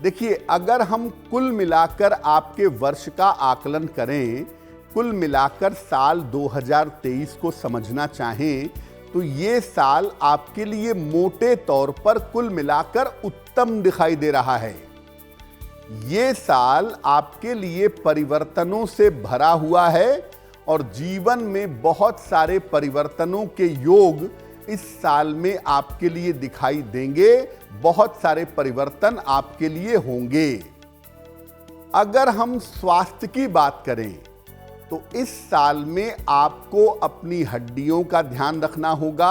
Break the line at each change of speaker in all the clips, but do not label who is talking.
देखिए, अगर हम कुल मिलाकर आपके वर्ष का आकलन करें, कुल मिलाकर साल 2023 को समझना चाहें, तो ये साल आपके लिए मोटे तौर पर कुल मिलाकर उत्तम दिखाई दे रहा है। ये साल आपके लिए परिवर्तनों से भरा हुआ है और जीवन में बहुत सारे परिवर्तनों के योग इस साल में आपके लिए दिखाई देंगे। बहुत सारे परिवर्तन आपके लिए होंगे। अगर हम स्वास्थ्य की बात करें तो इस साल में आपको अपनी हड्डियों का ध्यान रखना होगा,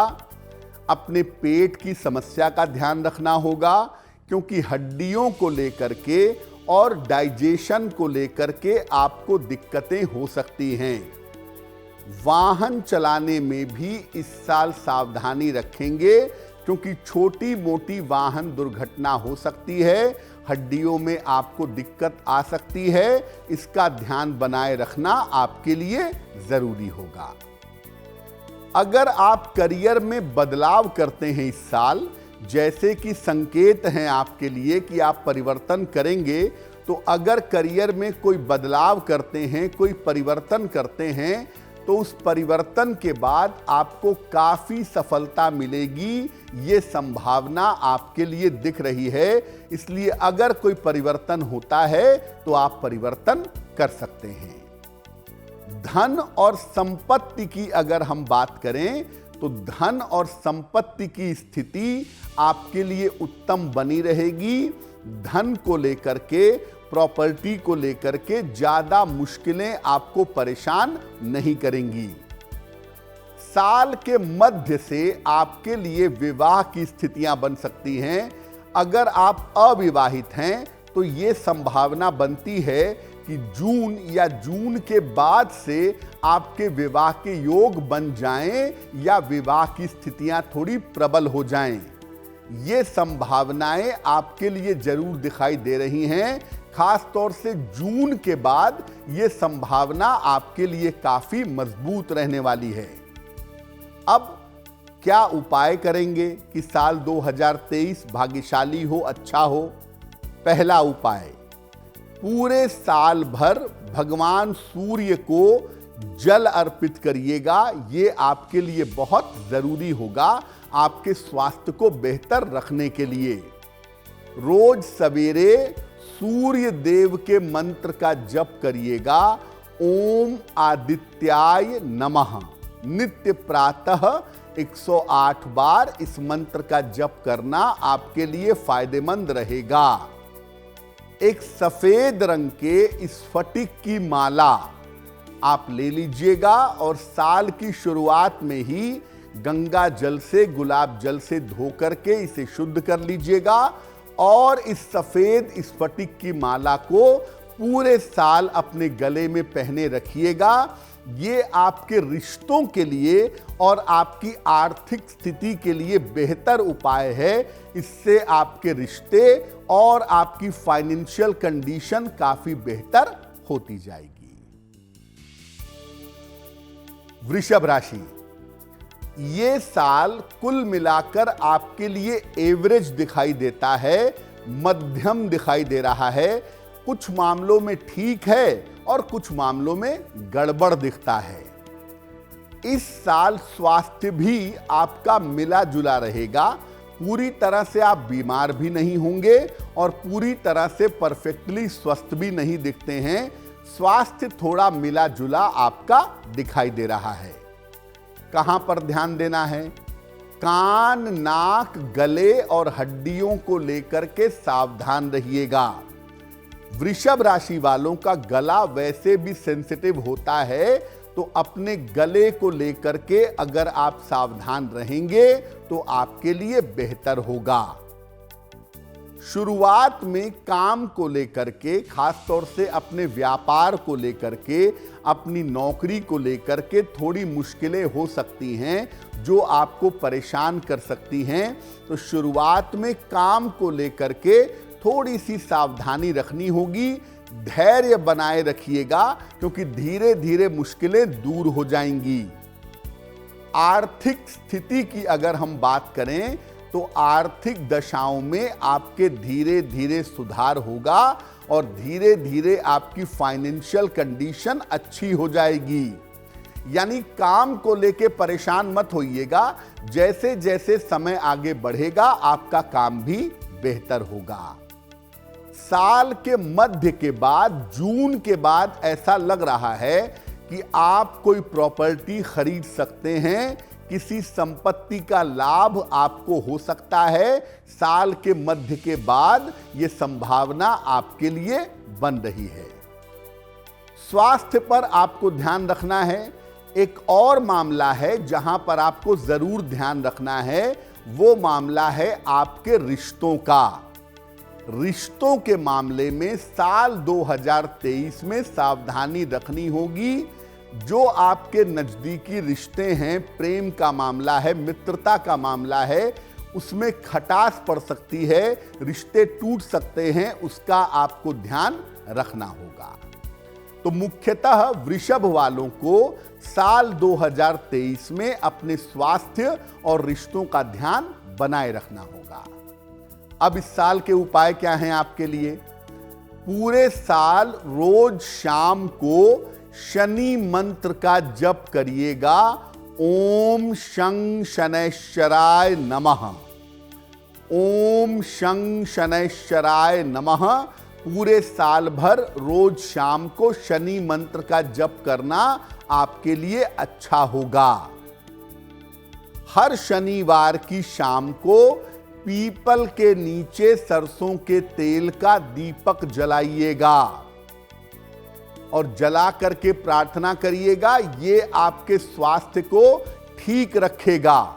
अपने पेट की समस्या का ध्यान रखना होगा, क्योंकि हड्डियों को लेकर के और डाइजेशन को लेकर के आपको दिक्कतें हो सकती हैं। वाहन चलाने में भी इस साल सावधानी रखेंगे, क्योंकि छोटी मोटी वाहन दुर्घटना हो सकती है, हड्डियों में आपको दिक्कत आ सकती है। इसका ध्यान बनाए रखना आपके लिए जरूरी होगा। अगर आप करियर में बदलाव करते हैं इस साल, जैसे कि संकेत हैं आपके लिए कि आप परिवर्तन करेंगे, तो अगर करियर में कोई बदलाव करते हैं, कोई परिवर्तन करते हैं, तो उस परिवर्तन के बाद आपको काफी सफलता मिलेगी। ये संभावना आपके लिए दिख रही है। इसलिए अगर कोई परिवर्तन होता है तो आप परिवर्तन कर सकते हैं। धन और संपत्ति की अगर हम बात करें तो धन और संपत्ति की स्थिति आपके लिए उत्तम बनी रहेगी। धन को लेकर के, प्रॉपर्टी को लेकर के ज्यादा मुश्किलें आपको परेशान नहीं करेंगी। साल के मध्य से आपके लिए विवाह की स्थितियां बन सकती हैं। अगर आप अविवाहित हैं तो यह संभावना बनती है कि जून या जून के बाद से आपके विवाह के योग बन जाएं या विवाह की स्थितियां थोड़ी प्रबल हो जाएं। ये संभावनाएं आपके लिए जरूर दिखाई दे रही हैं। खास तौर से जून के बाद यह संभावना आपके लिए काफी मजबूत रहने वाली है। अब क्या उपाय करेंगे कि साल 2023 भाग्यशाली हो, अच्छा हो? पहला उपाय, पूरे साल भर भगवान सूर्य को जल अर्पित करिएगा। ये आपके लिए बहुत जरूरी होगा, आपके स्वास्थ्य को बेहतर रखने के लिए। रोज सवेरे सूर्य देव के मंत्र का जप करिएगा। ओम आदित्याय नमः। नित्य प्रातः 108 बार इस मंत्र का जप करना आपके लिए फायदेमंद रहेगा। एक सफेद रंग के स्फटिक की माला आप ले लीजिएगा और साल की शुरुआत में ही गंगा जल से, गुलाब जल से धो करके इसे शुद्ध कर लीजिएगा और इस सफेद स्फटिक की माला को पूरे साल अपने गले में पहने रखिएगा। ये आपके रिश्तों के लिए और आपकी आर्थिक स्थिति के लिए बेहतर उपाय है। इससे आपके रिश्ते और आपकी फाइनेंशियल कंडीशन काफी बेहतर होती जाएगी। वृषभ राशि, ये साल कुल मिलाकर आपके लिए एवरेज दिखाई देता है, मध्यम दिखाई दे रहा है। कुछ मामलों में ठीक है और कुछ मामलों में गड़बड़ दिखता है। इस साल स्वास्थ्य भी आपका मिला जुला रहेगा। पूरी तरह से आप बीमार भी नहीं होंगे और पूरी तरह से परफेक्टली स्वस्थ भी नहीं दिखते हैं। स्वास्थ्य थोड़ा मिला जुला आपका दिखाई दे रहा है। कहां पर ध्यान देना है? कान, नाक, गले और हड्डियों को लेकर के सावधान रहिएगा। वृषभ राशि वालों का गला वैसे भी सेंसिटिव होता है, तो अपने गले को लेकर के अगर आप सावधान रहेंगे तो आपके लिए बेहतर होगा। शुरुआत में काम को लेकर के, खास तौर से अपने व्यापार को लेकर के, अपनी नौकरी को लेकर के थोड़ी मुश्किलें हो सकती हैं जो आपको परेशान कर सकती हैं। तो शुरुआत में काम को लेकर के थोड़ी सी सावधानी रखनी होगी। धैर्य बनाए रखिएगा, क्योंकि धीरे धीरे मुश्किलें दूर हो जाएंगी। आर्थिक स्थिति की अगर हम बात करें तो आर्थिक दशाओं में आपके धीरे धीरे सुधार होगा और धीरे धीरे आपकी फाइनेंशियल कंडीशन अच्छी हो जाएगी। यानी काम को लेके परेशान मत होइएगा, जैसे जैसे समय आगे बढ़ेगा आपका काम भी बेहतर होगा। साल के मध्य के बाद, जून के बाद ऐसा लग रहा है कि आप कोई प्रॉपर्टी खरीद सकते हैं, किसी संपत्ति का लाभ आपको हो सकता है। साल के मध्य के बाद यह संभावना आपके लिए बन रही है। स्वास्थ्य पर आपको ध्यान रखना है। एक और मामला है जहां पर आपको जरूर ध्यान रखना है, वो मामला है आपके रिश्तों का। रिश्तों के मामले में साल 2023 में सावधानी रखनी होगी। जो आपके नजदीकी रिश्ते हैं, प्रेम का मामला है, मित्रता का मामला है, उसमें खटास पड़ सकती है, रिश्ते टूट सकते हैं, उसका आपको ध्यान रखना होगा। तो मुख्यतः वृषभ वालों को साल 2023 में अपने स्वास्थ्य और रिश्तों का ध्यान बनाए रखना होगा। अब इस साल के उपाय क्या हैं आपके लिए? पूरे साल रोज शाम को शनि मंत्र का जप करिएगा। ओम शं शनैश्चराय नमः, ओम शं शनैश्चराय नमः। पूरे साल भर रोज शाम को शनि मंत्र का जप करना आपके लिए अच्छा होगा। हर शनिवार की शाम को पीपल के नीचे सरसों के तेल का दीपक जलाइएगा और जला करके प्रार्थना करिएगा, ये आपके स्वास्थ्य को ठीक रखेगा।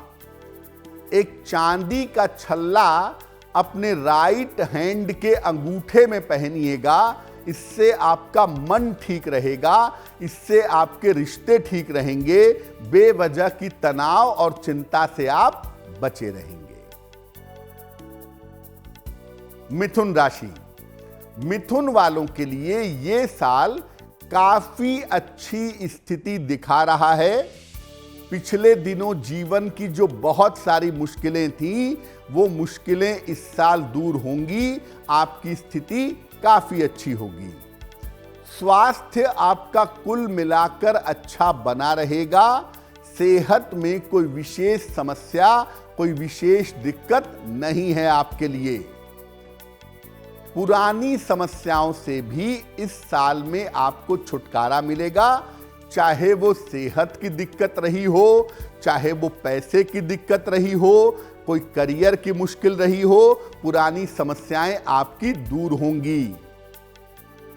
एक चांदी का छल्ला अपने राइट हैंड के अंगूठे में पहनिएगा, इससे आपका मन ठीक रहेगा, इससे आपके रिश्ते ठीक रहेंगे, बेवजह की तनाव और चिंता से आप बचे रहेंगे। मिथुन राशि, मिथुन वालों के लिए यह साल काफी अच्छी स्थिति दिखा रहा है। पिछले दिनों जीवन की जो बहुत सारी मुश्किलें थीं, वो मुश्किलें इस साल दूर होंगी, आपकी स्थिति काफी अच्छी होगी। स्वास्थ्य आपका कुल मिलाकर अच्छा बना रहेगा। सेहत में कोई विशेष समस्या, कोई विशेष दिक्कत नहीं है आपके लिए। पुरानी समस्याओं से भी इस साल में आपको छुटकारा मिलेगा, चाहे वो सेहत की दिक्कत रही हो, चाहे वो पैसे की दिक्कत रही हो, कोई करियर की मुश्किल रही हो, पुरानी समस्याएं आपकी दूर होंगी।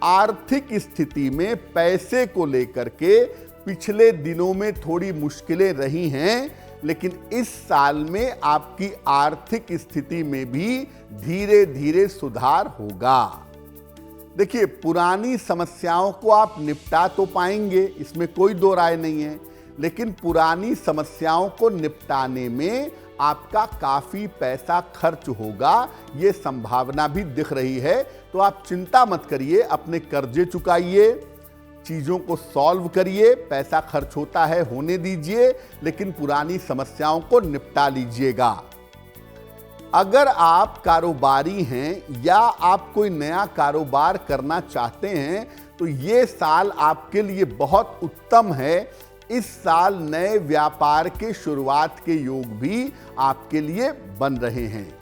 आर्थिक स्थिति में पैसे को लेकर के पिछले दिनों में थोड़ी मुश्किलें रही हैं, लेकिन इस साल में आपकी आर्थिक स्थिति में भी धीरे धीरे सुधार होगा। देखिए, पुरानी समस्याओं को आप निपटा तो पाएंगे, इसमें कोई दो राय नहीं है, लेकिन पुरानी समस्याओं को निपटाने में आपका काफी पैसा खर्च होगा, ये संभावना भी दिख रही है। तो आप चिंता मत करिए, अपने कर्जे चुकाइए, चीजों को सॉल्व करिए। पैसा खर्च होता है, होने दीजिए, लेकिन पुरानी समस्याओं को निपटा लीजिएगा। अगर आप कारोबारी हैं या आप कोई नया कारोबार करना चाहते हैं, तो ये साल आपके लिए बहुत उत्तम है। इस साल नए व्यापार के शुरुआत के योग भी आपके लिए बन रहे हैं।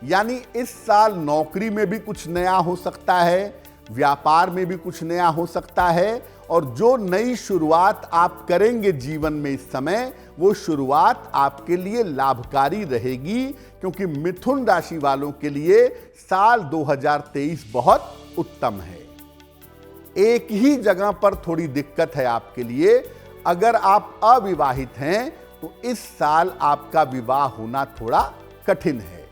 यानी इस साल नौकरी में भी कुछ नया हो सकता है, व्यापार में भी कुछ नया हो सकता है, और जो नई शुरुआत आप करेंगे जीवन में इस समय, वो शुरुआत आपके लिए लाभकारी रहेगी, क्योंकि मिथुन राशि वालों के लिए साल 2023 बहुत उत्तम है। एक ही जगह पर थोड़ी दिक्कत है आपके लिए। अगर आप अविवाहित हैं तो इस साल आपका विवाह होना थोड़ा कठिन है।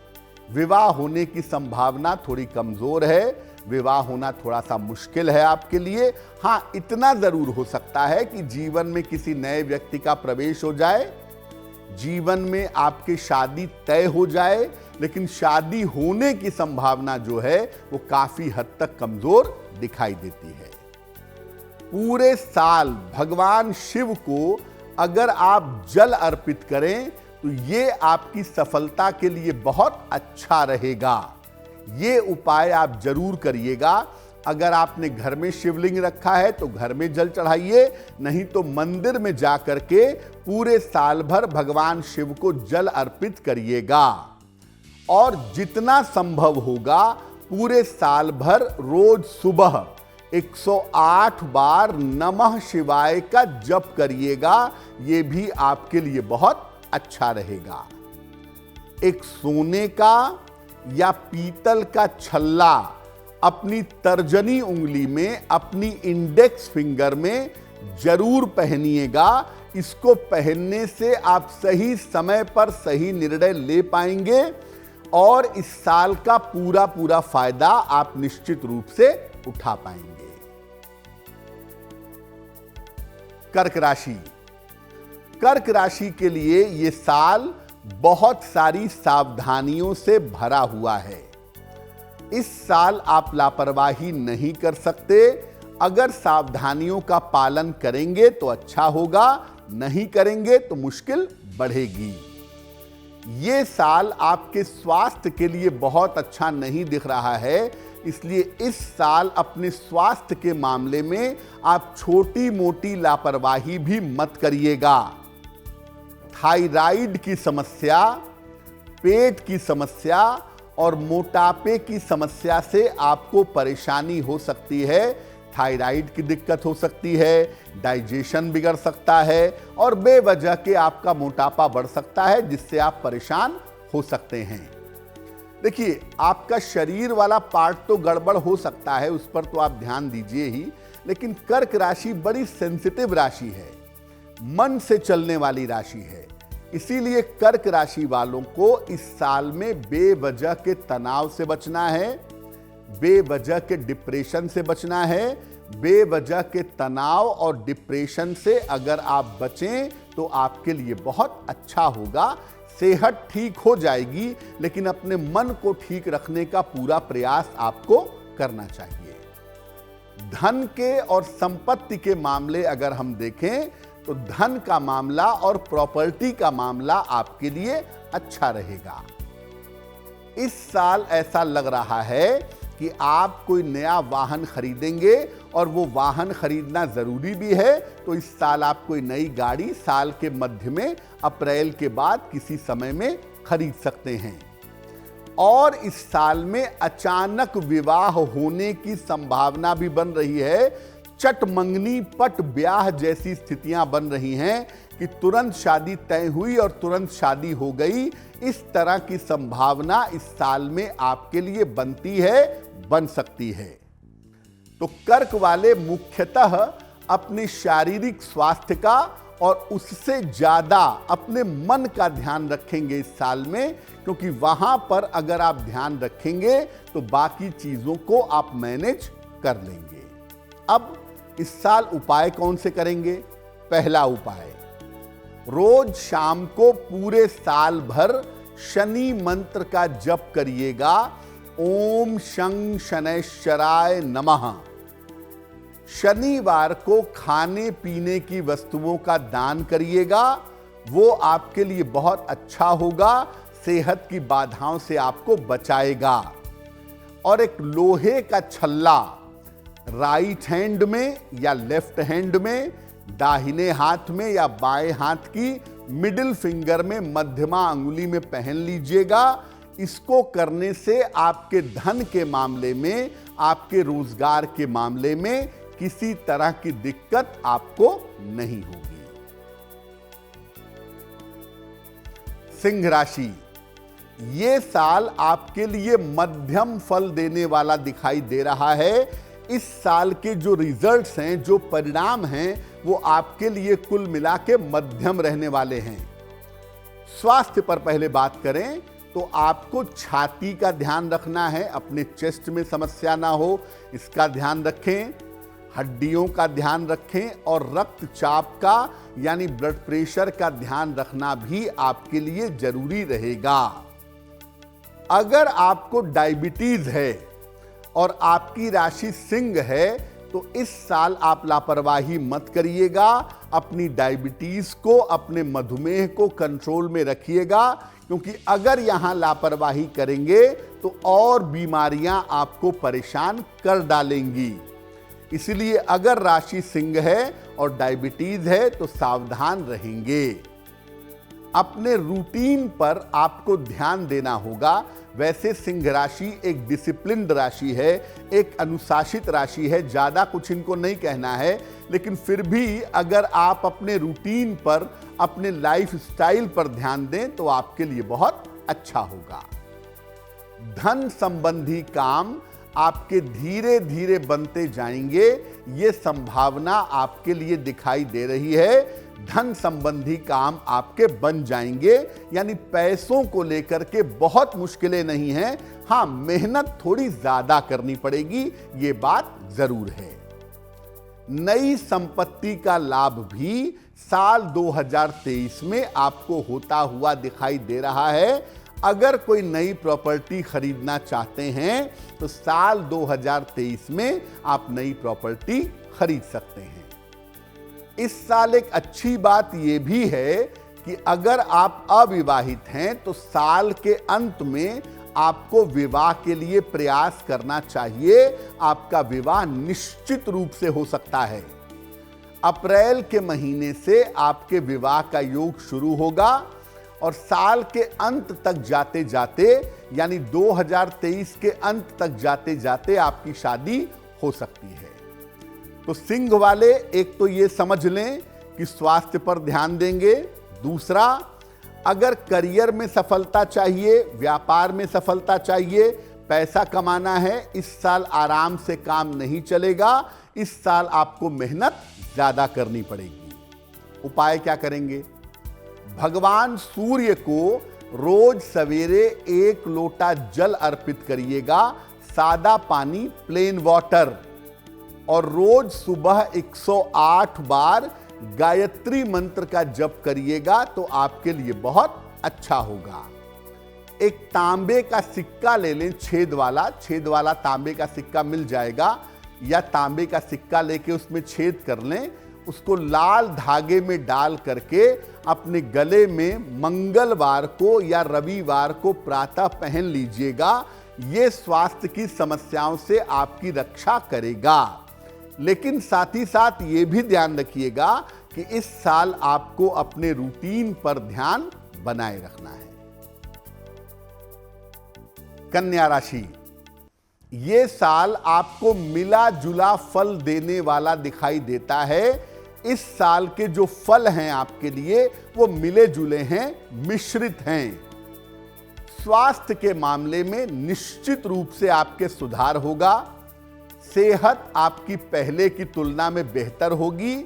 विवाह होने की संभावना थोड़ी कमजोर है, विवाह होना थोड़ा सा मुश्किल है आपके लिए। हाँ, इतना जरूर हो सकता है कि जीवन में किसी नए व्यक्ति का प्रवेश हो जाए, जीवन में आपकी शादी तय हो जाए, लेकिन शादी होने की संभावना जो है वो काफी हद तक कमजोर दिखाई देती है। पूरे साल भगवान शिव को अगर आप जल अर्पित करें तो ये आपकी सफलता के लिए बहुत अच्छा रहेगा। ये उपाय आप जरूर करिएगा। अगर आपने घर में शिवलिंग रखा है तो घर में जल चढ़ाइए, नहीं तो मंदिर में जाकर के पूरे साल भर भगवान शिव को जल अर्पित करिएगा। और जितना संभव होगा पूरे साल भर रोज सुबह 108 बार नमः शिवाय का जप करिएगा। ये भी आपके लिए बहुत अच्छा रहेगा। एक सोने का या पीतल का छल्ला अपनी तर्जनी उंगली में, अपनी इंडेक्स फिंगर में जरूर पहनिएगा। इसको पहनने से आप सही समय पर सही निर्णय ले पाएंगे और इस साल का पूरा पूरा फायदा आप निश्चित रूप से उठा पाएंगे। कर्क राशि। कर्क राशि के लिए यह साल बहुत सारी सावधानियों से भरा हुआ है। इस साल आप लापरवाही नहीं कर सकते। अगर सावधानियों का पालन करेंगे तो अच्छा होगा, नहीं करेंगे तो मुश्किल बढ़ेगी। ये साल आपके स्वास्थ्य के लिए बहुत अच्छा नहीं दिख रहा है, इसलिए इस साल अपने स्वास्थ्य के मामले में आप छोटी मोटी लापरवाही भी मत करिएगा। थायराइड की समस्या, पेट की समस्या और मोटापे की समस्या से आपको परेशानी हो सकती है। थायराइड की दिक्कत हो सकती है, डाइजेशन बिगड़ सकता है और बेवजह के आपका मोटापा बढ़ सकता है, जिससे आप परेशान हो सकते हैं। देखिए, आपका शरीर वाला पार्ट तो गड़बड़ हो सकता है, उस पर तो आप ध्यान दीजिए ही, लेकिन कर्क राशि बड़ी सेंसिटिव राशि है, मन से चलने वाली राशि है। इसीलिए कर्क राशि वालों को इस साल में बेवजह के तनाव से बचना है, बेवजह के डिप्रेशन से बचना है। बेवजह के तनाव और डिप्रेशन से अगर आप बचें तो आपके लिए बहुत अच्छा होगा। सेहत ठीक हो जाएगी, लेकिन अपने मन को ठीक रखने का पूरा प्रयास आपको करना चाहिए। धन के और संपत्ति के मामले अगर हम देखें तो धन का मामला और प्रॉपर्टी का मामला आपके लिए अच्छा रहेगा। इस साल ऐसा लग रहा है कि आप कोई नया वाहन खरीदेंगे और वो वाहन खरीदना जरूरी भी है, तो इस साल आप कोई नई गाड़ी साल के मध्य में, अप्रैल के बाद किसी समय में खरीद सकते हैं। और इस साल में अचानक विवाह होने की संभावना भी बन रही है। चट मंगनी पट ब्याह जैसी स्थितियां बन रही हैं कि तुरंत शादी तय हुई और तुरंत शादी हो गई। इस तरह की संभावना इस साल में आपके लिए बनती है, बन सकती है। तो कर्क वाले मुख्यतः अपने शारीरिक स्वास्थ्य का और उससे ज्यादा अपने मन का ध्यान रखेंगे इस साल में, क्योंकि वहां पर अगर आप ध्यान रखेंगे तो बाकी चीजों को आप मैनेज कर लेंगे। अब इस साल उपाय कौन से करेंगे? पहला उपाय, रोज शाम को पूरे साल भर शनि मंत्र का जप करिएगा। ओम शं शनैश्चराय नमः। शनिवार को खाने पीने की वस्तुओं का दान करिएगा, वो आपके लिए बहुत अच्छा होगा, सेहत की बाधाओं से आपको बचाएगा। और एक लोहे का छल्ला राइट हैंड में या लेफ्ट हैंड में, दाहिने हाथ में या बाएं हाथ की मिडिल फिंगर में, मध्यमा अंगुली में पहन लीजिएगा। इसको करने से आपके धन के मामले में, आपके रोजगार के मामले में किसी तरह की दिक्कत आपको नहीं होगी। सिंह राशि, ये साल आपके लिए मध्यम फल देने वाला दिखाई दे रहा है। इस साल के जो रिजल्ट्स हैं, जो परिणाम हैं, वो आपके लिए कुल मिला के मध्यम रहने वाले हैं। स्वास्थ्य पर पहले बात करें तो आपको छाती का ध्यान रखना है, अपने चेस्ट में समस्या ना हो, इसका ध्यान रखें। हड्डियों का ध्यान रखें और रक्तचाप का यानी ब्लड प्रेशर का ध्यान रखना भी आपके लिए जरूरी रहेगा। अगर आपको डायबिटीज है और आपकी राशि सिंह है तो इस साल आप लापरवाही मत करिएगा। अपनी डायबिटीज को, अपने मधुमेह को कंट्रोल में रखिएगा, क्योंकि अगर यहां लापरवाही करेंगे तो और बीमारियां आपको परेशान कर डालेंगी। इसलिए अगर राशि सिंह है और डायबिटीज है तो सावधान रहेंगे। अपने रूटीन पर आपको ध्यान देना होगा। वैसे सिंह राशि एक डिसिप्लिन्ड राशि है, एक अनुशासित राशि है, ज़्यादा कुछ इनको नहीं कहना है, लेकिन फिर भी अगर आप अपने रूटीन पर, अपने लाइफ स्टाइल पर ध्यान दें तो आपके लिए बहुत अच्छा होगा। धन संबंधी काम आपके धीरे धीरे बनते जाएंगे, ये संभावना आपके लिए दिखाई दे रही है। धन संबंधी काम आपके बन जाएंगे, यानी पैसों को लेकर के बहुत मुश्किलें नहीं हैं। हाँ, मेहनत थोड़ी ज्यादा करनी पड़ेगी, ये बात जरूर है। नई संपत्ति का लाभ भी साल 2023 में आपको होता हुआ दिखाई दे रहा है। अगर कोई नई प्रॉपर्टी खरीदना चाहते हैं तो साल 2023 में आप नई प्रॉपर्टी खरीद सकते हैं। इस साल एक अच्छी बात यह भी है कि अगर आप अविवाहित हैं तो साल के अंत में आपको विवाह के लिए प्रयास करना चाहिए। आपका विवाह निश्चित रूप से हो सकता है। अप्रैल के महीने से आपके विवाह का योग शुरू होगा और साल के अंत तक जाते जाते, यानी 2023 के अंत तक जाते जाते आपकी शादी हो सकती है। तो सिंह वाले एक तो ये समझ लें कि स्वास्थ्य पर ध्यान देंगे। दूसरा, अगर करियर में सफलता चाहिए, व्यापार में सफलता चाहिए, पैसा कमाना है, इस साल आराम से काम नहीं चलेगा। इस साल आपको मेहनत ज्यादा करनी पड़ेगी। उपाय क्या करेंगे? भगवान सूर्य को रोज सवेरे 1 लोटा जल अर्पित करिएगा, सादा पानी, प्लेन वाटर, और रोज सुबह 108 बार गायत्री मंत्र का जप करिएगा तो आपके लिए बहुत अच्छा होगा। एक तांबे का सिक्का ले लें, छेद वाला तांबे का सिक्का मिल जाएगा, या तांबे का सिक्का लेके उसमें छेद कर लें। उसको लाल धागे में डाल करके अपने गले में मंगलवार को या रविवार को प्रातः पहन लीजिएगा। ये स्वास्थ्य की समस्याओं से आपकी रक्षा करेगा। लेकिन साथ ही साथ ये भी ध्यान रखिएगा कि इस साल आपको अपने रूटीन पर ध्यान बनाए रखना है। कन्या राशि, ये साल आपको मिला जुला फल देने वाला दिखाई देता है। इस साल के जो फल हैं आपके लिए वो मिले जुले हैं, मिश्रित हैं। स्वास्थ्य के मामले में निश्चित रूप से आपके सुधार होगा। सेहत आपकी पहले की तुलना में बेहतर होगी।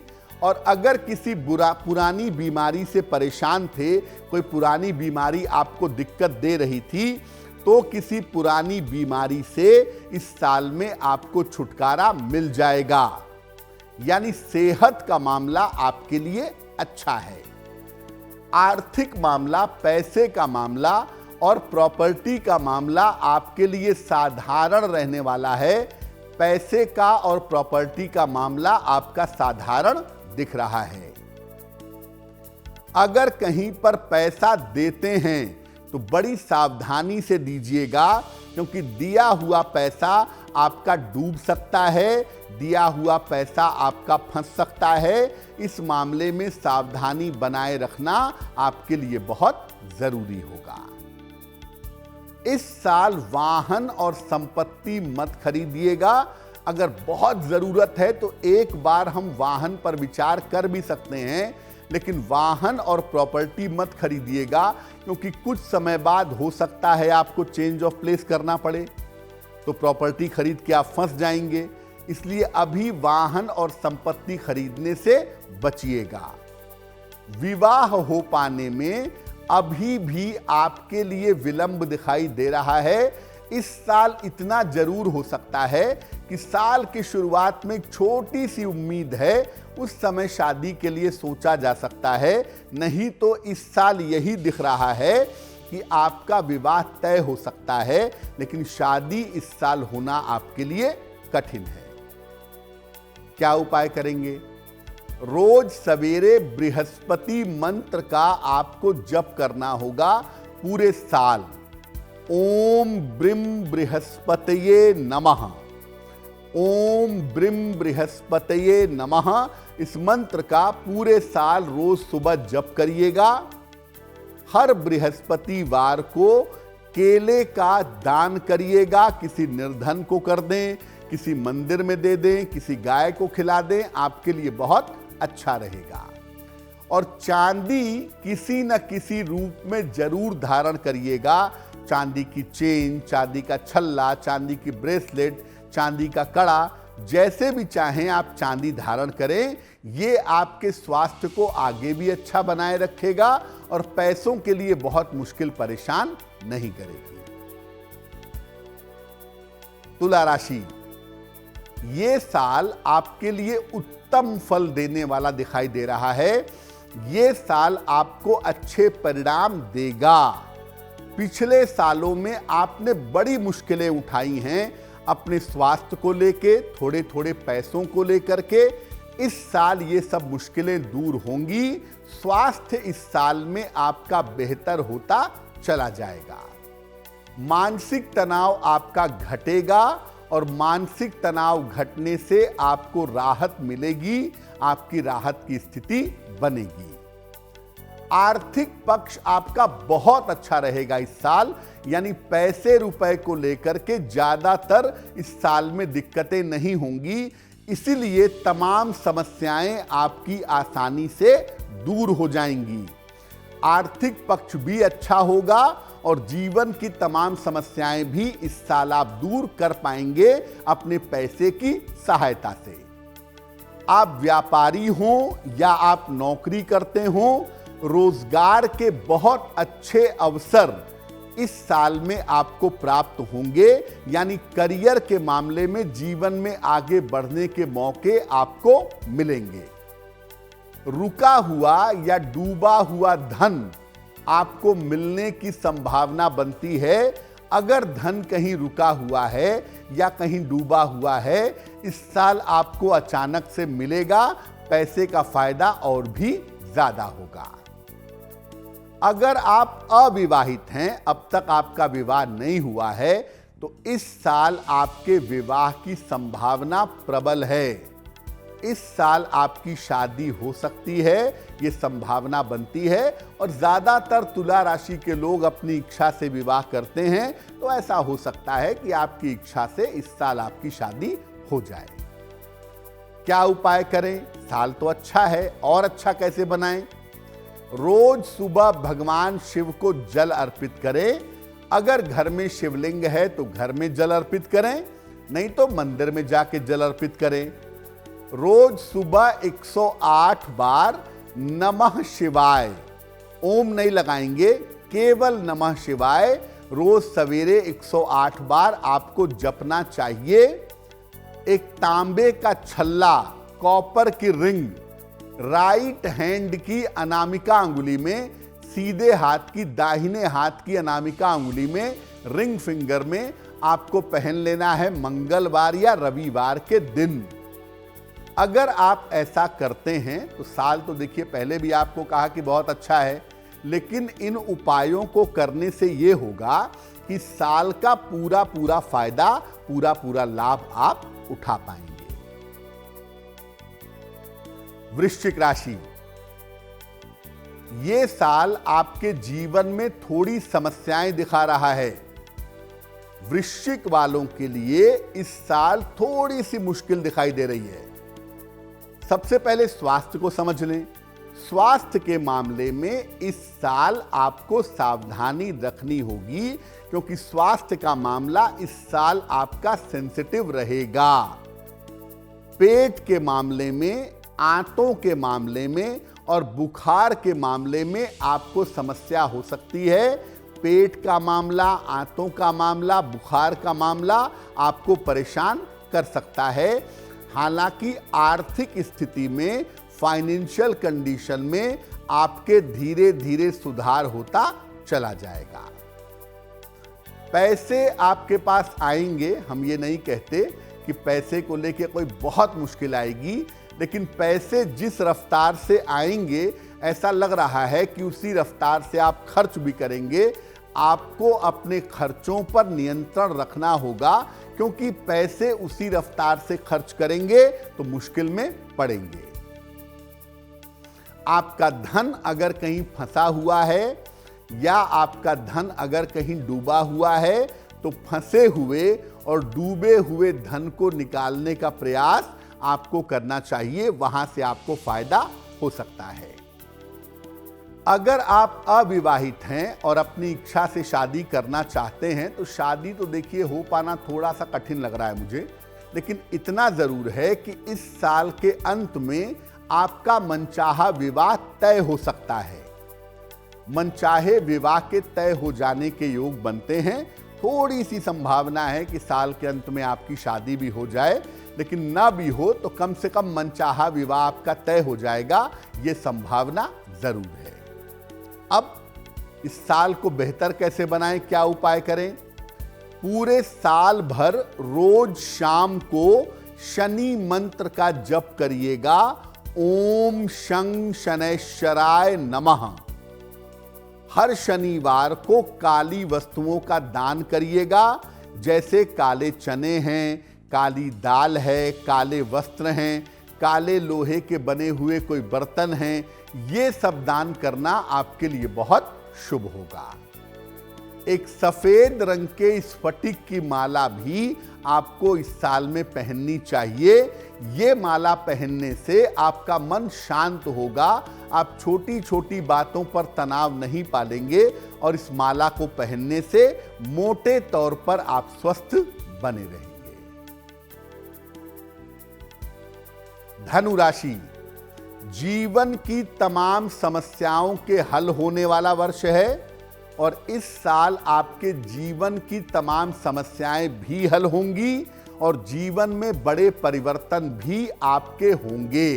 और अगर किसी पुरानी बीमारी से परेशान थे, कोई पुरानी बीमारी आपको दिक्कत दे रही थी, तो किसी पुरानी बीमारी से इस साल में आपको छुटकारा मिल जाएगा। यानी सेहत का मामला आपके लिए अच्छा है। आर्थिक मामला, पैसे का मामला और प्रॉपर्टी का मामला आपके लिए साधारण रहने वाला है। पैसे का और प्रॉपर्टी का मामला आपका साधारण दिख रहा है। अगर कहीं पर पैसा देते हैं तो बड़ी सावधानी से दीजिएगा, क्योंकि दिया हुआ पैसा आपका डूब सकता है, दिया हुआ पैसा आपका फंस सकता है। इस मामले में सावधानी बनाए रखना आपके लिए बहुत जरूरी होगा। इस साल वाहन और संपत्ति मत खरीदिएगा। अगर बहुत जरूरत है तो एक बार हम वाहन पर विचार कर भी सकते हैं, लेकिन वाहन और प्रॉपर्टी मत खरीदिएगा, क्योंकि कुछ समय बाद हो सकता है आपको चेंज ऑफ प्लेस करना पड़े, तो प्रॉपर्टी खरीद के आप फंस जाएंगे। इसलिए अभी वाहन और संपत्ति खरीदने से बचिएगा। विवाह हो पाने में अभी भी आपके लिए विलंब दिखाई दे रहा है। इस साल इतना जरूर हो सकता है कि साल की शुरुआत में एक छोटी सी उम्मीद है, उस समय शादी के लिए सोचा जा सकता है। नहीं तो इस साल यही दिख रहा है कि आपका विवाह तय हो सकता है, लेकिन शादी इस साल होना आपके लिए कठिन है। क्या उपाय करेंगे? रोज सवेरे बृहस्पति मंत्र का आपको जप करना होगा पूरे साल। ओम ब्रीम बृहस्पतये नमः, ओम ब्रीम बृहस्पतये नमः। इस मंत्र का पूरे साल रोज सुबह जप करिएगा। हर बृहस्पतिवार को केले का दान करिएगा। किसी निर्धन को कर दें, किसी मंदिर में दे दें, किसी गाय को खिला दें, आपके लिए बहुत अच्छा रहेगा। और चांदी किसी न किसी रूप में जरूर धारण करिएगा। चांदी की चेन, चांदी का छल्ला, चांदी की ब्रेसलेट, चांदी का कड़ा, जैसे भी चाहें आप चांदी धारण करें। ये आपके स्वास्थ्य को आगे भी अच्छा बनाए रखेगा और पैसों के लिए बहुत मुश्किल परेशान नहीं करेगी। तुला राशि, ये साल आपके लिए उत्तम फल देने वाला दिखाई दे रहा है। ये साल आपको अच्छे परिणाम देगा। पिछले सालों में आपने बड़ी मुश्किलें उठाई हैं अपने स्वास्थ्य को लेके, थोड़े थोड़े पैसों को लेकर के। इस साल ये सब मुश्किलें दूर होंगी। स्वास्थ्य इस साल में आपका बेहतर होता चला जाएगा। मानसिक तनाव आपका घटेगा और मानसिक तनाव घटने से आपको राहत मिलेगी, आपकी राहत की स्थिति बनेगी। आर्थिक पक्ष आपका बहुत अच्छा रहेगा इस साल, यानी पैसे रुपए को लेकर के ज्यादातर इस साल में दिक्कतें नहीं होंगी। इसीलिए तमाम समस्याएं आपकी आसानी से दूर हो जाएंगी। आर्थिक पक्ष भी अच्छा होगा और जीवन की तमाम समस्याएं भी इस साल आप दूर कर पाएंगे अपने पैसे की सहायता से। आप व्यापारी हो या आप नौकरी करते हो, रोजगार के बहुत अच्छे अवसर इस साल में आपको प्राप्त होंगे। यानी करियर के मामले में जीवन में आगे बढ़ने के मौके आपको मिलेंगे। रुका हुआ या डूबा हुआ धन आपको मिलने की संभावना बनती है। अगर धन कहीं रुका हुआ है या कहीं डूबा हुआ है, इस साल आपको अचानक से मिलेगा। पैसे का फायदा और भी ज्यादा होगा। अगर आप अविवाहित हैं, अब तक आपका विवाह नहीं हुआ है, तो इस साल आपके विवाह की संभावना प्रबल है। इस साल आपकी शादी हो सकती है, ये संभावना बनती है। और ज्यादातर तुला राशि के लोग अपनी इच्छा से विवाह करते हैं, तो ऐसा हो सकता है कि आपकी इच्छा से इस साल आपकी शादी हो जाए। क्या उपाय करें? साल तो अच्छा है, और अच्छा कैसे बनाएं? रोज सुबह भगवान शिव को जल अर्पित करें। अगर घर में शिवलिंग है तो घर में जल अर्पित करें, नहीं तो मंदिर में जाके जल अर्पित करें। रोज सुबह 108 बार नमः शिवाय, ओम नहीं लगाएंगे, केवल नमः शिवाय रोज सवेरे 108 बार आपको जपना चाहिए। एक तांबे का छल्ला, कॉपर की रिंग, राइट हैंड की अनामिका अंगुली में, सीधे हाथ की दाहिने हाथ की अनामिका अंगुली में, रिंग फिंगर में आपको पहन लेना है मंगलवार या रविवार के दिन। अगर आप ऐसा करते हैं तो साल तो देखिए पहले भी आपको कहा कि बहुत अच्छा है, लेकिन इन उपायों को करने से यह होगा कि साल का पूरा पूरा फायदा, पूरा पूरा लाभ आप उठा पाएंगे। वृश्चिक राशि, ये साल आपके जीवन में थोड़ी समस्याएं दिखा रहा है। वृश्चिक वालों के लिए इस साल थोड़ी सी मुश्किल दिखाई दे रही है। सबसे पहले स्वास्थ्य को समझ लें। स्वास्थ्य के मामले में इस साल आपको सावधानी रखनी होगी, क्योंकि स्वास्थ्य का मामला इस साल आपका सेंसिटिव रहेगा। पेट के मामले में, आंतों के मामले में और बुखार के मामले में आपको समस्या हो सकती है। पेट का मामला, आंतों का मामला, बुखार का मामला आपको परेशान कर सकता है। हालांकि आर्थिक स्थिति में, फाइनेंशियल कंडीशन में आपके धीरे धीरे सुधार होता चला जाएगा। पैसे आपके पास आएंगे, हम ये नहीं कहते कि पैसे को लेके कोई बहुत मुश्किल आएगी, लेकिन पैसे जिस रफ्तार से आएंगे ऐसा लग रहा है कि उसी रफ्तार से आप खर्च भी करेंगे। आपको अपने खर्चों पर नियंत्रण रखना होगा, क्योंकि पैसे उसी रफ्तार से खर्च करेंगे तो मुश्किल में पड़ेंगे। आपका धन अगर कहीं फंसा हुआ है या आपका धन अगर कहीं डूबा हुआ है तो फंसे हुए और डूबे हुए धन को निकालने का प्रयास आपको करना चाहिए, वहां से आपको फायदा हो सकता है। अगर आप अविवाहित हैं और अपनी इच्छा से शादी करना चाहते हैं तो शादी तो देखिए हो पाना थोड़ा सा कठिन लग रहा है मुझे, लेकिन इतना जरूर है कि इस साल के अंत में आपका मनचाहा विवाह तय हो सकता है। मनचाहे विवाह के तय हो जाने के योग बनते हैं। थोड़ी सी संभावना है कि साल के अंत में आपकी शादी भी हो जाए, लेकिन ना भी हो तो कम से कम मनचाहा विवाह आपका तय हो जाएगा, यह संभावना जरूर है। अब इस साल को बेहतर कैसे बनाएं, क्या उपाय करें? पूरे साल भर रोज शाम को शनि मंत्र का जप करिएगा, ओम शं शनैश्चराय नमः। हर शनिवार को काली वस्तुओं का दान करिएगा, जैसे काले चने हैं, काली दाल है, काले वस्त्र हैं, काले लोहे के बने हुए कोई बर्तन हैं। ये सब दान करना आपके लिए बहुत शुभ होगा। एक सफेद रंग के स्फटिक की माला भी आपको इस साल में पहननी चाहिए। ये माला पहनने से आपका मन शांत होगा, आप छोटी छोटी बातों पर तनाव नहीं पालेंगे और इस माला को पहनने से मोटे तौर पर आप स्वस्थ बने रहेंगे। धनु राशि, जीवन की तमाम समस्याओं के हल होने वाला वर्ष है और इस साल आपके जीवन की तमाम समस्याएं भी हल होंगी और जीवन में बड़े परिवर्तन भी आपके होंगे।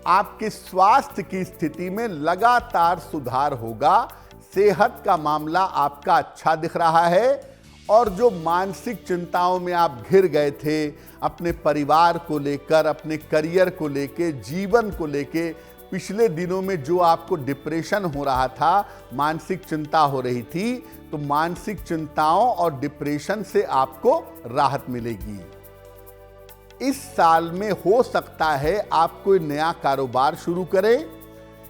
आपके स्वास्थ्य की स्थिति में लगातार सुधार होगा। सेहत का मामला आपका अच्छा दिख रहा है और जो मानसिक चिंताओं में आप घिर गए थे, अपने परिवार को लेकर, अपने करियर को लेकर, जीवन को लेकर, पिछले दिनों में जो आपको डिप्रेशन हो रहा था, मानसिक चिंता हो रही थी, तो मानसिक चिंताओं और डिप्रेशन से आपको राहत मिलेगी। इस साल में हो सकता है आप कोई नया कारोबार शुरू करें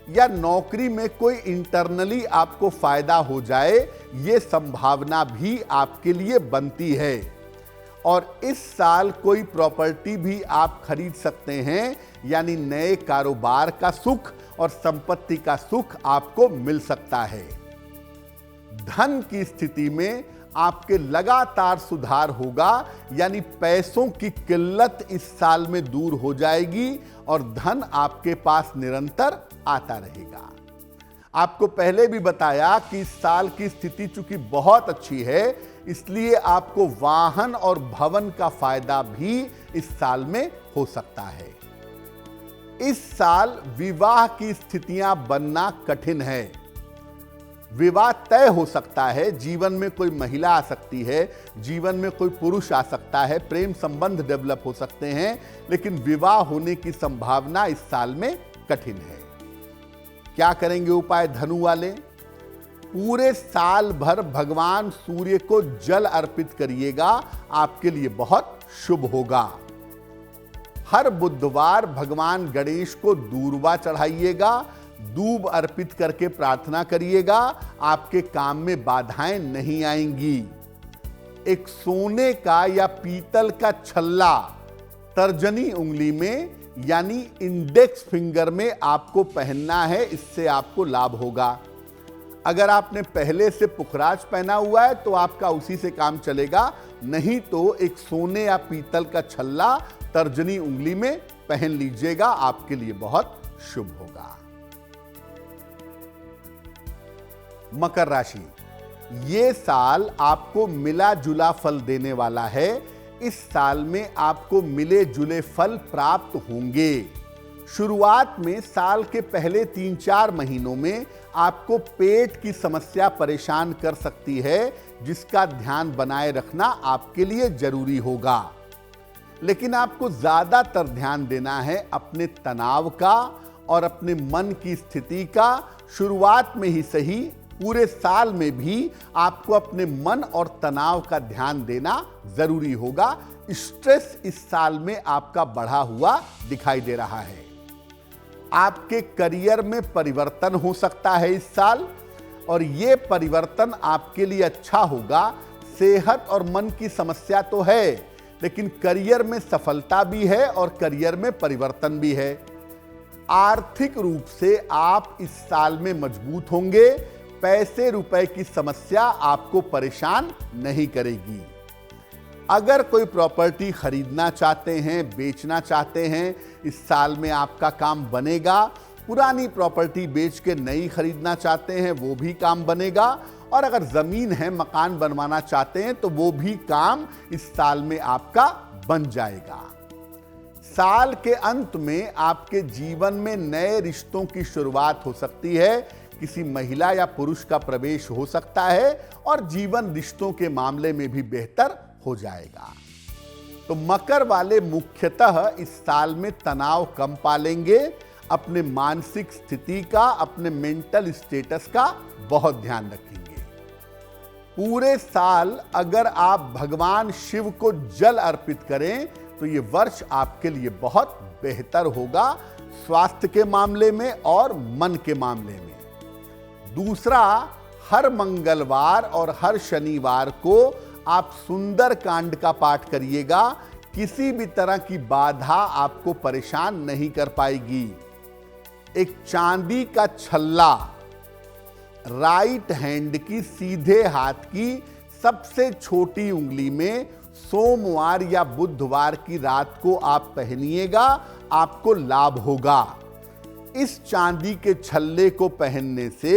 या नौकरी में कोई इंटरनली आपको फायदा हो जाए, ये संभावना भी आपके लिए बनती है। और इस साल कोई प्रॉपर्टी भी आप खरीद सकते हैं, यानी नए कारोबार का सुख और संपत्ति का सुख आपको मिल सकता है। धन की स्थिति में आपके लगातार सुधार होगा, यानी पैसों की किल्लत इस साल में दूर हो जाएगी और धन आपके पास निरंतर आता रहेगा। आपको पहले भी बताया कि इस साल की स्थिति चूंकि बहुत अच्छी है, इसलिए आपको वाहन और भवन का फायदा भी इस साल में हो सकता है। इस साल विवाह की स्थितियां बनना कठिन है। विवाह तय हो सकता है, जीवन में कोई महिला आ सकती है, जीवन में कोई पुरुष आ सकता है, प्रेम संबंध डेवलप हो सकते हैं, लेकिन विवाह होने की संभावना इस साल में कठिन है। क्या करेंगे उपाय धनु वाले? पूरे साल भर भगवान सूर्य को जल अर्पित करिएगा, आपके लिए बहुत शुभ होगा। हर बुधवार भगवान गणेश को दूर्वा चढ़ाइएगा, दूब अर्पित करके प्रार्थना करिएगा, आपके काम में बाधाएं नहीं आएंगी। एक सोने का या पीतल का छल्ला तर्जनी उंगली में यानी इंडेक्स फिंगर में आपको पहनना है, इससे आपको लाभ होगा। अगर आपने पहले से पुखराज पहना हुआ है तो आपका उसी से काम चलेगा, नहीं तो एक सोने या पीतल का छल्ला तर्जनी उंगली में पहन लीजिएगा, आपके लिए बहुत शुभ होगा। मकर राशि, ये साल आपको मिला जुला फल देने वाला है। इस साल में आपको मिले जुले फल प्राप्त होंगे। शुरुआत में साल के पहले 3-4 महीनों में आपको पेट की समस्या परेशान कर सकती है, जिसका ध्यान बनाए रखना आपके लिए जरूरी होगा। लेकिन आपको ज्यादातर ध्यान देना है अपने तनाव का और अपने मन की स्थिति का। शुरुआत में ही सही, पूरे साल में भी आपको अपने मन और तनाव का ध्यान देना जरूरी होगा। स्ट्रेस इस साल में आपका बढ़ा हुआ दिखाई दे रहा है। आपके करियर में परिवर्तन हो सकता है इस साल, और यह परिवर्तन आपके लिए अच्छा होगा। सेहत और मन की समस्या तो है, लेकिन करियर में सफलता भी है और करियर में परिवर्तन भी है। आर्थिक रूप से आप इस साल में मजबूत होंगे। पैसे रुपए की समस्या आपको परेशान नहीं करेगी। अगर कोई प्रॉपर्टी खरीदना चाहते हैं, बेचना चाहते हैं, इस साल में आपका काम बनेगा। पुरानी प्रॉपर्टी बेच के नई खरीदना चाहते हैं, वो भी काम बनेगा। और अगर जमीन है, मकान बनवाना चाहते हैं, तो वो भी काम इस साल में आपका बन जाएगा। साल के अंत में आपके जीवन में नए रिश्तों की शुरुआत हो सकती है। किसी महिला या पुरुष का प्रवेश हो सकता है और जीवन रिश्तों के मामले में भी बेहतर हो जाएगा। तो मकर वाले मुख्यतः इस साल में तनाव कम पालेंगे। अपने मानसिक स्थिति का, अपने मेंटल स्टेटस का बहुत ध्यान रखेंगे। पूरे साल अगर आप भगवान शिव को जल अर्पित करें तो ये वर्ष आपके लिए बहुत बेहतर होगा, स्वास्थ्य के मामले में और मन के मामले में। दूसरा, हर मंगलवार और हर शनिवार को आप सुंदर कांड का पाठ करिएगा। किसी भी तरह की बाधा आपको परेशान नहीं कर पाएगी। एक चांदी का छल्ला राइट हैंड की सीधे हाथ की सबसे छोटी उंगली में सोमवार या बुधवार की रात को आप पहनिएगा, आपको लाभ होगा। इस चांदी के छल्ले को पहनने से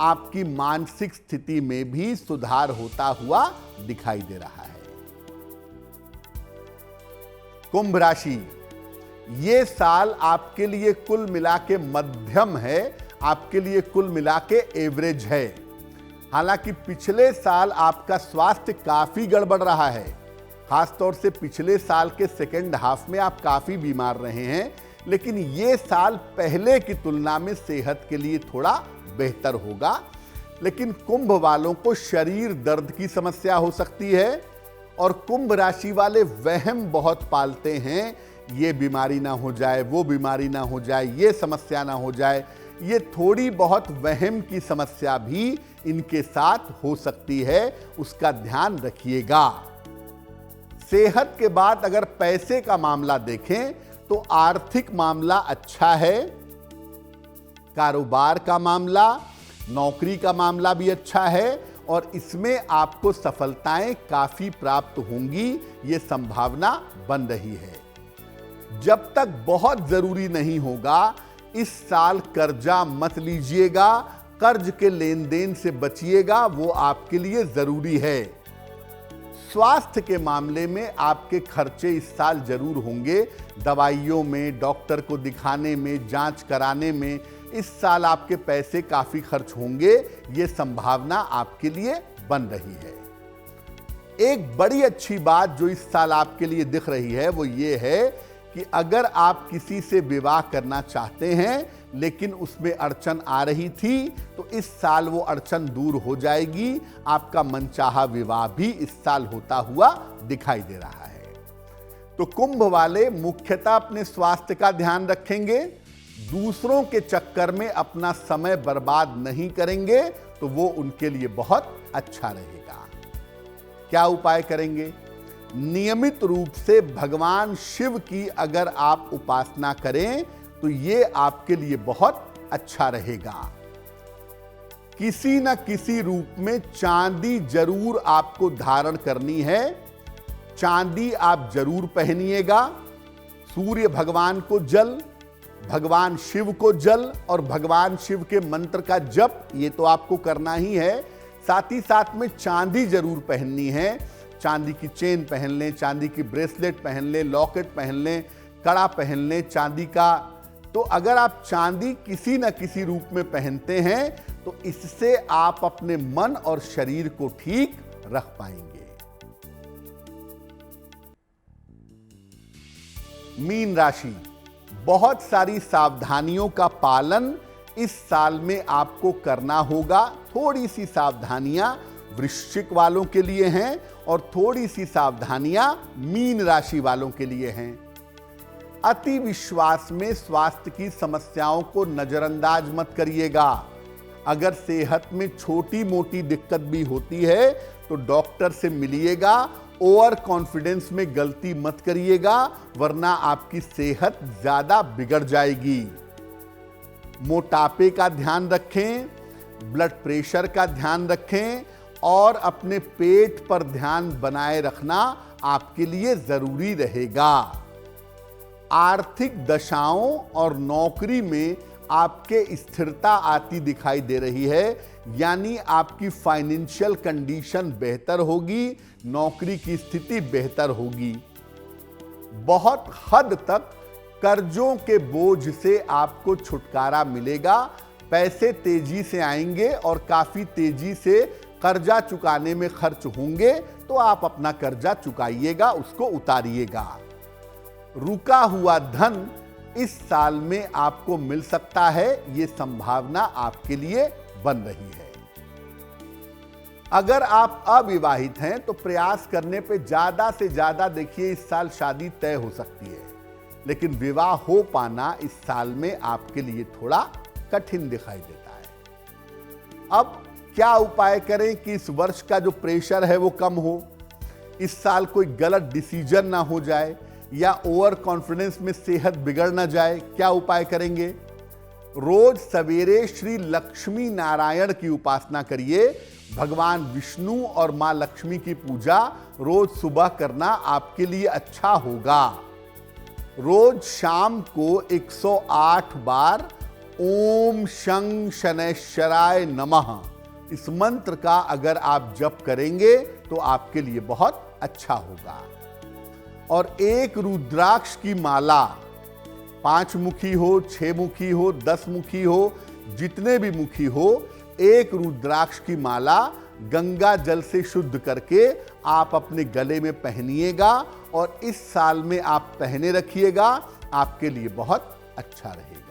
आपकी मानसिक स्थिति में भी सुधार होता हुआ दिखाई दे रहा है। कुंभ राशि, ये साल आपके लिए कुल मिला के मध्यम है, आपके लिए कुल मिला के एवरेज है। हालांकि पिछले साल आपका स्वास्थ्य काफी गड़बड़ रहा है, खासतौर से पिछले साल के सेकेंड हाफ में आप काफी बीमार रहे हैं, लेकिन ये साल पहले की तुलना में सेहत के लिए थोड़ा बेहतर होगा। लेकिन कुंभ वालों को शरीर दर्द की समस्या हो सकती है, और कुंभ राशि वाले वहम बहुत पालते हैं, ये बीमारी ना हो जाए, वो बीमारी ना हो जाए, ये समस्या ना हो जाए। ये थोड़ी बहुत वहम की समस्या भी इनके साथ हो सकती है, उसका ध्यान रखिएगा। सेहत के बाद अगर पैसे का मामला देखें तो आर्थिक मामला अच्छा है, कारोबार का मामला, नौकरी का मामला भी अच्छा है, और इसमें आपको सफलताएं काफी प्राप्त होंगी, ये संभावना बन रही है। जब तक बहुत जरूरी नहीं होगा, इस साल कर्जा मत लीजिएगा, कर्ज के लेन देन से बचिएगा, वो आपके लिए जरूरी है। स्वास्थ्य के मामले में आपके खर्चे इस साल जरूर होंगे, दवाइयों में, डॉक्टर को दिखाने में, जांच कराने में। इस साल आपके पैसे काफी खर्च होंगे, ये संभावना आपके लिए बन रही है। एक बड़ी अच्छी बात जो इस साल आपके लिए दिख रही है वो ये है कि अगर आप किसी से विवाह करना चाहते हैं लेकिन उसमें अड़चन आ रही थी, तो इस साल वो अड़चन दूर हो जाएगी। आपका मनचाहा विवाह भी इस साल होता हुआ दिखाई दे रहा है। तो कुंभ वाले मुख्यतः अपने स्वास्थ्य का ध्यान रखेंगे, दूसरों के चक्कर में अपना समय बर्बाद नहीं करेंगे, तो वो उनके लिए बहुत अच्छा रहेगा। क्या उपाय करेंगे? नियमित रूप से भगवान शिव की अगर आप उपासना करें तो ये आपके लिए बहुत अच्छा रहेगा। किसी न किसी रूप में चांदी जरूर आपको धारण करनी है, चांदी आप जरूर पहनिएगा। सूर्य भगवान को जल, भगवान शिव को जल और भगवान शिव के मंत्र का जप, ये तो आपको करना ही है। साथ ही साथ में चांदी जरूर पहननी है। चांदी की चेन पहन लें, चांदी की ब्रेसलेट पहन लें, लॉकेट पहन लें, कड़ा पहन लें चांदी का। तो अगर आप चांदी किसी न किसी रूप में पहनते हैं तो इससे आप अपने मन और शरीर को ठीक रख पाएंगे। मीन राशि, बहुत सारी सावधानियों का पालन इस साल में आपको करना होगा। थोड़ी सी सावधानियां वृश्चिक वालों के लिए हैं और थोड़ी सी सावधानियां मीन राशि वालों के लिए हैं। अति विश्वास में स्वास्थ्य की समस्याओं को नजरअंदाज मत करिएगा। अगर सेहत में छोटी मोटी दिक्कत भी होती है तो डॉक्टर से मिलिएगा। ओवर कॉन्फिडेंस में गलती मत करिएगा, वरना आपकी सेहत ज्यादा बिगड़ जाएगी। मोटापे का ध्यान रखें, ब्लड प्रेशर का ध्यान रखें और अपने पेट पर ध्यान बनाए रखना आपके लिए जरूरी रहेगा। आर्थिक दशाओं और नौकरी में आपके स्थिरता आती दिखाई दे रही है, यानी आपकी फाइनेंशियल कंडीशन बेहतर होगी, नौकरी की स्थिति बेहतर होगी। बहुत हद तक कर्जों के बोझ से आपको छुटकारा मिलेगा। पैसे तेजी से आएंगे और काफी तेजी से कर्जा चुकाने में खर्च होंगे, तो आप अपना कर्जा चुकाइएगा, उसको उतारिएगा। रुका हुआ धन इस साल में आपको मिल सकता है, ये संभावना आपके लिए बन रही है। अगर आप अविवाहित हैं तो प्रयास करने पे ज्यादा से ज्यादा देखिए इस साल शादी तय हो सकती है, लेकिन विवाह हो पाना इस साल में आपके लिए थोड़ा कठिन दिखाई देता है। अब क्या उपाय करें कि इस वर्ष का जो प्रेशर है वो कम हो, इस साल कोई गलत डिसीजन ना हो जाए या ओवर कॉन्फिडेंस में सेहत बिगड़ ना जाए? क्या उपाय करेंगे? रोज सवेरे श्री लक्ष्मी नारायण की उपासना करिए। भगवान विष्णु और मां लक्ष्मी की पूजा रोज सुबह करना आपके लिए अच्छा होगा। रोज शाम को 108 बार ओम शं शनैश्चराय नमः इस मंत्र का अगर आप जप करेंगे तो आपके लिए बहुत अच्छा होगा। और एक रुद्राक्ष की माला 5 मुखी हो, 6 मुखी हो, 10 मुखी हो, जितने भी मुखी हो, एक रुद्राक्ष की माला गंगा जल से शुद्ध करके आप अपने गले में पहनिएगा और इस साल में आप पहने रखिएगा, आपके लिए बहुत अच्छा रहेगा।